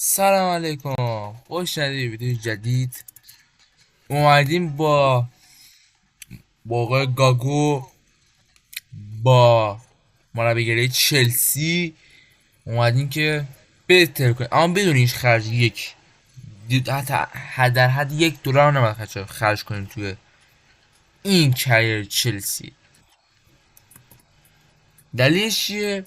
سلام علیکم، خوش اومدید به ویدیو جدید. اومدیم با آقای گاگو، با مربیگری چلسی. اومدیم که بهتر کنیم، اما بدون هیچ خرج. حتی در حد $1 نباید خرج کنیم توی این کریر چلسی. دلیلش چیه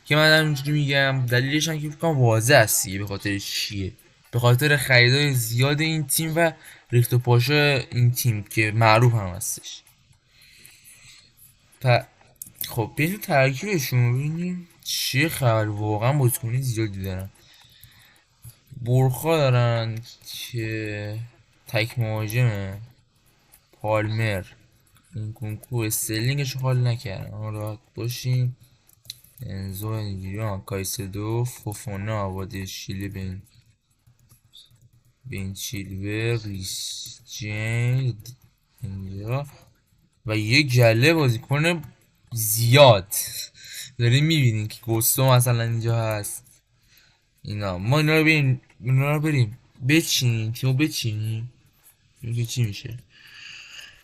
که من دارم اینجوری میگم؟ دلیلش هم که فکر کنم واضح است دیگه. به خاطر چیه؟ به خاطر خریدای زیاد این تیم و ریخت و پاش این تیم که معروف هم هستش. پ... خب بریم ترکیبشون ببینیم چیه خبر. واقعا بازیکنی زیادی دارن. برخا دارن که تک مهاجمه، پالمر، این کنکو استرلینگش حال نکردن. ما راحت باشیم. انزو نگیری، کایسدو، فوفونا، وادی شیلی، بین چیلور، ریس جین اینجا و یه گله بازیکن زیاد داریم میبینیم که گوستو مثلا اینجا هست. ما اینا رو بریم بچینیم، تیمو بچینیم که چی میشه.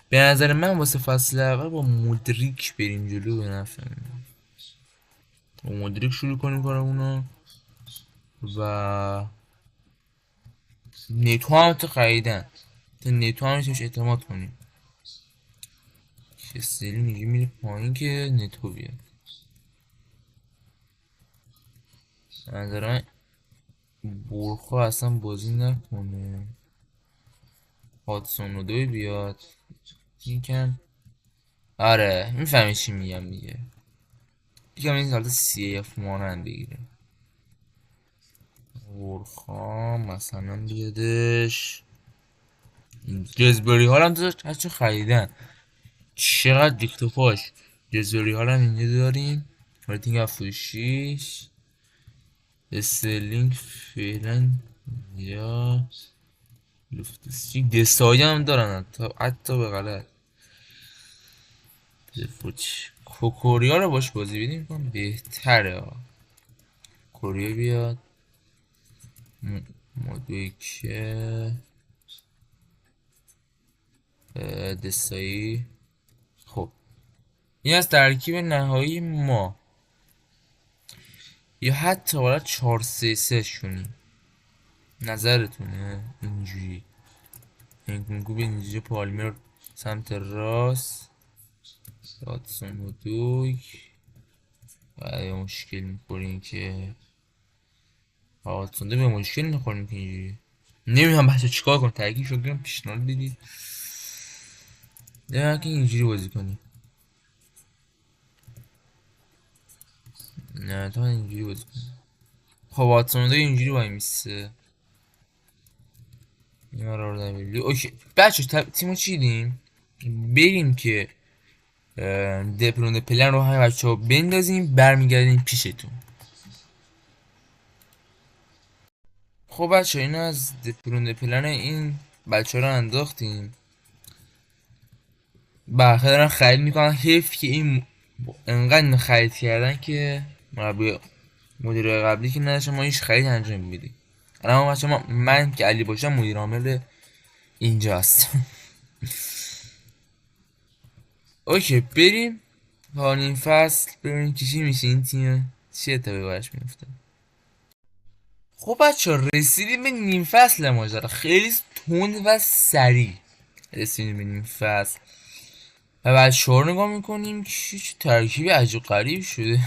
به نظر من واسه فصل اول با مدریک بریم جلو، به نفع با مدریک شروع کنیم کارمونو و نیتو هم تا خریدن، تا نیتو هم میشه اعتماد کنیم. کسلی میره پایین که نتو بیاد. نظر من برخوا اصلا بازی نکنه، هادسون دوی بیاد یکم. آره میفهمی چی میگم دیگه. یکم این حالت سی اف مانند بگیره. برخوا مثلا بیادش. جزبری ها هم داشت هرچه خریدن. چقدر دیکتو پاش. جزبری ها هم اینجا داریم. رایتینگ 76. استرلینگ فعلا یا لوفتوسچیک، دسایی هم دارن حتی به غلط. کوکوریا رو باش بازی بدیم کنم بهتره کوریا بیاد. مودویکه، دسایی. خب این از ترکیب نهایی ما، یا حتی باید 4-3-3 شونیم. نظرتونه اینجوری؟ انکونکو به اینجا، پالمر سمت راست، دادسون و دوک. و مشکل میخوریم که هاتونده به مشکل میخوریم که اینجوری. نمیدونم بچه چیکار کنم، ترکیب شد گرم پیشنهاد بدید. نه که اینجوری بازی کنیم. نه تا اینجوری بازی کنیم. خب هاتونده اینجوری وای میسته. این رو دبیلی. اوکی بچه تیمو چیدیم. بریم که دپلون پلن رو های بچه ها بندازیم، برمیگردیم پیشتون. خب بچه اینو از دپلون پلن این بچه ها رو انداختیم. برخه دارن خرید میکنن. حیف که این انقدر خرید کردن که مربی مدیر قبلی که نداشتن ما هیچ خرید انجام میدیم. الان بچه من که علی باشم مدیر عامل اینجاست. اوکی بریم پایان این فصل ببینیم چی میشه. این تیم چه اتفاقی براش میفته. خب بچه رسیدیم به نیم فصل ماجرا. خیلی تند و سریع رسیدیم به نیم فصل و بچه ها رو نگاه میکنیم چه ترکیبی عجیب غریب شده.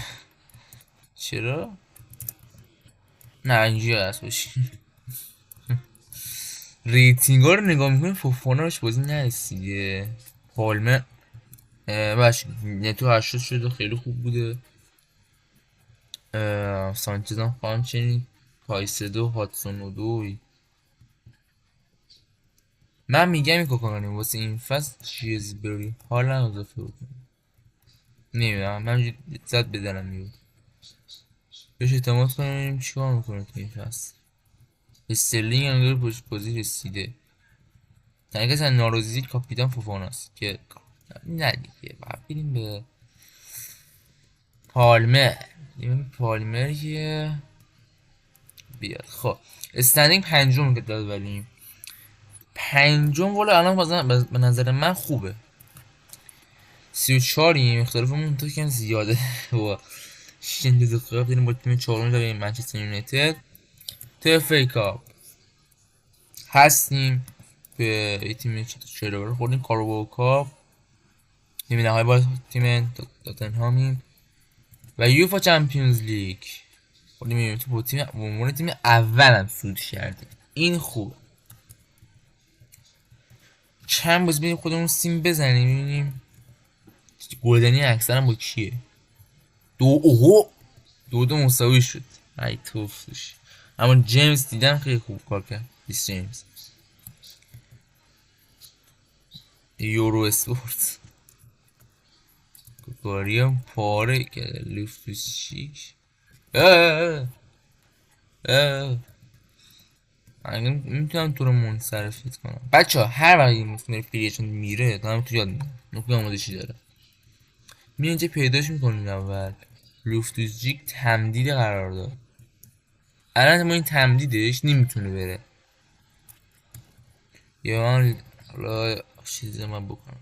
چرا؟ نه اینجوری هست باشیم. ریتینگ ها رو نگاه میکنیم. فوفوناش بازی نرسیده. پالمر باش نتو 80 شده، خیلی خوب بوده. سانچز هم همچنین. کایسدو، هاتسون و دوی. من میگم این کنیم واسه این فصل چیز بری حالا اضافه بکنیم. نمیدونم من زد بدنم میاد بهش اعتماد کنیم. چیکار میکنیم که این فصل استرلینگ هم داره بازی رسیده. تنها کسی ناراضی کاپیتان فوفاناست که نه دیگه باید بریم به پالمر. پالمر که بیاد. خب استندینگ پنجم که داد، ولی پنجم ولی الان بازم به نظر من خوبه. 34 اختلافمون تو کم زیاده و شنده دقیقه دیدیم با تیم چهارم داریم منچستر یونایتد. تو اف ای کاپ هستیم به تیم چهارم خوردیم. کاراباو کاپ نیمه نهایی با تیم تاتنهامیم و یوفا چمپیونز لیگ خوردیم با تیم عنوان تیم اولم صعود کردیم. این خوب. چند باز ببینیم خودمون سیم بزنیم ببینیم گلدنی اکثر با کیه. دو مساوی شد. ای توفش. اما جیمز دیدم خیلی خوب کار کرد. بیس جیمز یورو اسپورت کاریم پاره کرده. لوفتوس شیک من میتونم تو رو منصرفت کنم. بچه ها هر وقت این میره فریشن میره تا هم تو یاد میدم نکوی آمادشی داره. می اینجا پیداش میکنیم اول. لوفتوس تمدید قرار داد. الان ما این تمدیدش نمیتونه بره یا من حالا چیزی من بکنم.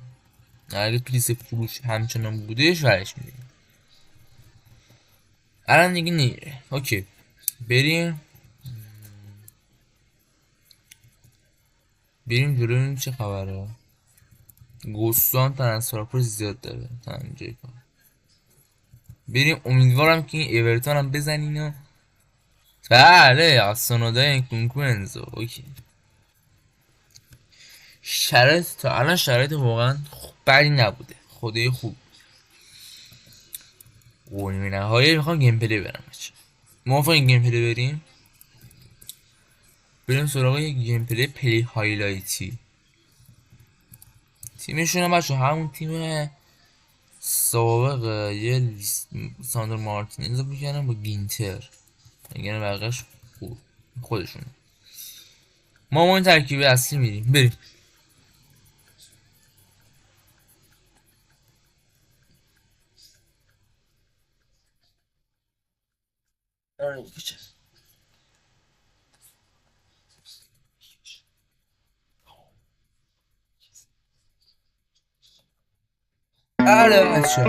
اگه پلیس فروش همچنان بودش ورش میدیم. الان دیگه نیره. اوکی بریم جلو ببینیم چه خبره. گوستان ترنسفر زیاد داره تا اینجای کار. بریم امیدوارم که این اورتون هم بزنین و بله آسانودا کنکوئنزو. اوکی شرایط تا الان شرایط واقعا بدی نبوده. خدای خوب. و نیمه نهایی میخوام گیم پلی برم. موافق این گیم پلی بریم سراغ یک گیم پلی هایلایتی. تیمشون هم بچه همون تیم سابق یه ساندر مارتینز رو بکنم با گینتر. یعنی بقیش خودشون. ما این ترکیب اصلی میریم. بریم آره بچه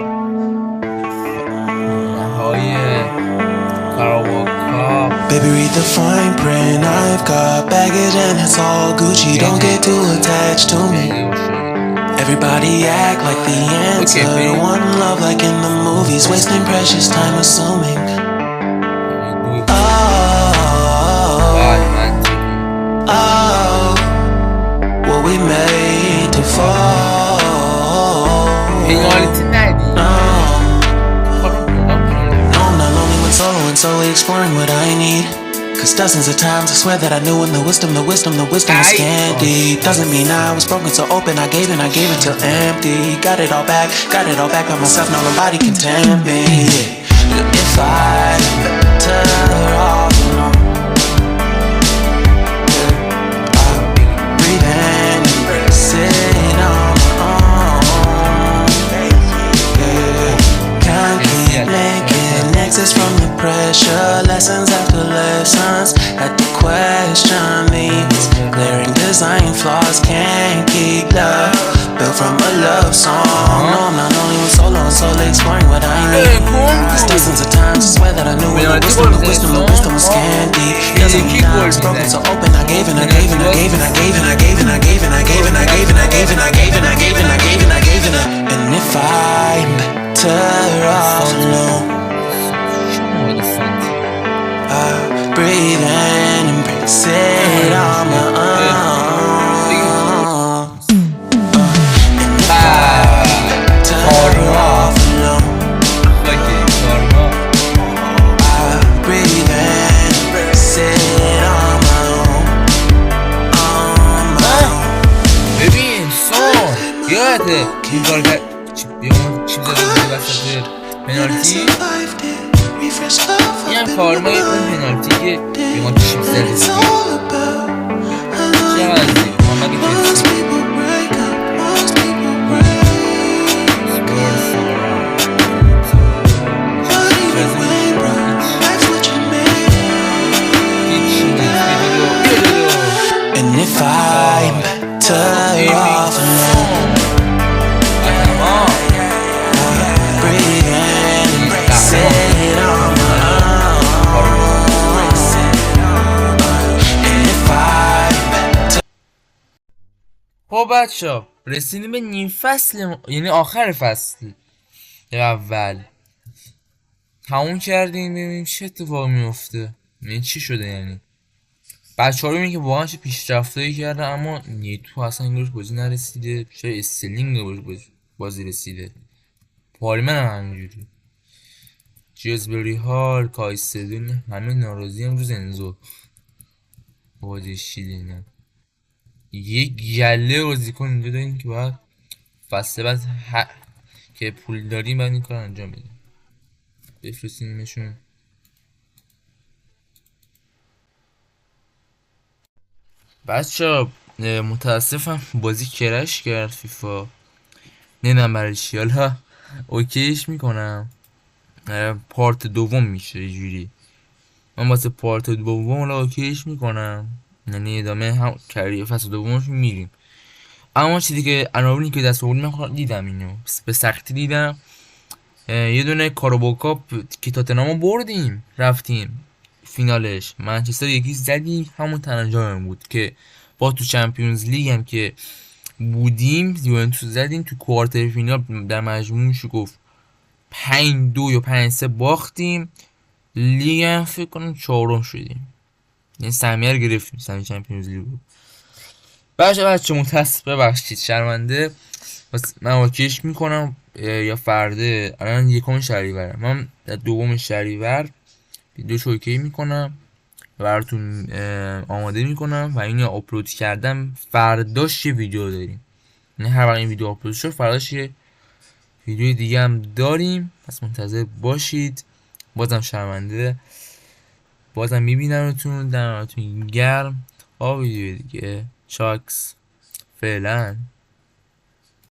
نهایی کاراباو کاپ. Baby, read the fine print. I've got baggage and it's all Gucci. Don't get too attached to me. Everybody act like the answer. One love like in the movies. Wasting precious time assuming. Oh, what we made to fall. No, I'm not lonely when solo and solely exploring what I need. Cause dozens of times I swear that I knew when the wisdom was scanty. Doesn't mean I was broken so open. I gave it till empty. Got it all back by myself. Now nobody can tempt me. If I better off alone, I'll breathe and embrace it on my own. Can't keep making exits from the pressure. Lessons after lessons. Had to question these glaring design flaws. Can't keep love built from a love song. No, I'm not only with solo and solely exploring what I need. Cause dozens of times I swear that I knew when the wisdom was scanty. Doesn't mean I was broken so open. I gave and I gave and I gave and I gave and I gave and I gave and I gave and I gave and I gave and I gave and I gave and I gave and I gave and I. And if I'm better off alone, I breathe and embrace it on my own. And if I'm better off alone, I breathe and embrace it on my own. On my own. ببین سون یاده این کار کرد چیز زده وسط پنالتی. این هم کارمای اون پنالتی که به ما چیپ زده چقدر دیگه محمد کسی vibe to love alone. Breathe in, say it on my own. And if I خب بچه رسیدیم به نیم فصل یعنی آخر فصل اول تموم کردیم. ببینیم چه اتفاقی میفته، یعنی چی شده. یعنی بچه ها رو که واقعا چه پیشرفتایی کرده، اما نیتو اصلا انگارش بازی نرسیده، چه استلینگ بازی رسیده. پارمن هم همینجوری، جزبری هال کایستدون همه ناراضی هم روز انزو بازی شیلینه. یک گله بازیکن اینجا داریم که باید فصل بعد که پول داریم باید این کار انجام بدیم، بفرستیمشون. بچه متاسفم بازی کرش کرد فیفا، نمیدونم برای چی. حالا اوکیش میکنم، پارت دوم میشه جوری. من واسه پارت دوم حالا اوکیش میکنم، یعنی ادامه هم کاری فصل دومش میریم. اما چیزی که عناوینی که دست آوردیم من دیدم، اینو به سختی دیدم. یه دونه کاراباو کاپ که تاتنهامو بردیم رفتیم فینالش، منچستر یکی زدیم، همون تنها جایمون بود که با تو چمپیونز لیگ هم که بودیم یوونتوس زدیم تو کوارتر فینال، در مجموعش گفت 5-2 یا 5-3 باختیم. لیگ هم فکر کنم 4م شدیم، یعنی سهمیه رو گرفتیم، سهمیه چمپیونز لیگ بود. بچه متاسف، ببخشید، شرمنده. من واکیش میکنم یا فرده الان 1 شهریور، من 2 شهریور ویدیوش اوکی میکنم براتون آماده میکنم و اینو آپلود کردم. فرداش یه ویدیو داریم، نه هر وقت این ویدیو آپلود شد فرداش یه ویدیو دیگه هم داریم، پس منتظر باشید. بازم شرمنده، بازم میبینمتون، دمتون گرم. ویدیو دیگه چاکس فعلا.